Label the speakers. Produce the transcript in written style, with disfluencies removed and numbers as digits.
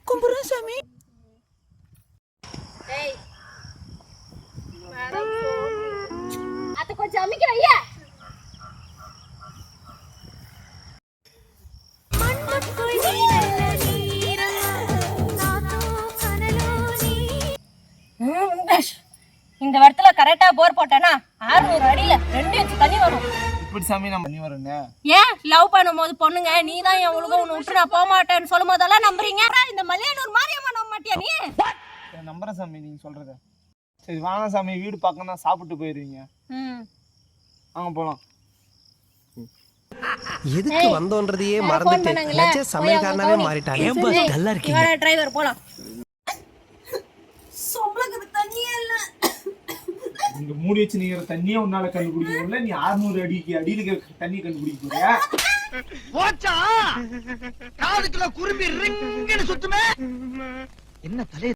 Speaker 1: கும்புறேன் சாமி.
Speaker 2: அது கொஞ்சம் அமைக்க வையா. இந்த இடத்துல கரெக்டா போர் போட்டேன்னா 600 அடியில 2 இன்ச் தண்ணி வரும்.
Speaker 3: இப்படி சாமி நான் பண்ணி வரேன்.
Speaker 2: ஏன் லவ் பண்ணும்போது பொண்ணுங்க நீ தான் என் உலகம் உன்னை விட்டு நான் போக மாட்டேன்னு சொல்லும் போதெல்லாம் நம்புறீங்க. இந்த மலையனூர் மாரியம்மா நம்ப மாட்டியா நீ?
Speaker 3: நம்புறேன் சாமி நீங்க சொல்றத. சரி வாங்க சாமி, வீடு பக்கம் தான், சாப்பிட்டு போயிருவீங்க. வாங்க போலாம்.
Speaker 4: எதுக்கு வந்தோன்றதையே மறந்துட்டு சமையல்காரனாவே மாறிட்டாங்க. நல்லா இருக்கீங்க
Speaker 2: டிரைவர், போலாம். சொம்பளக்கு தண்ணியே இல்ல.
Speaker 3: நீங்க மூடி வச்சு நீங்க தண்ணியே உன்னால கண்டுபிடிக்க முடியல. நீ 600 அடிக்கு அடியில தண்ணி கண்டுபிடிக்க போறியா?
Speaker 4: போச்சா காதுக்குள்ள குரும்பி ரிங்குன்னு சுத்துமே. என்ன தலை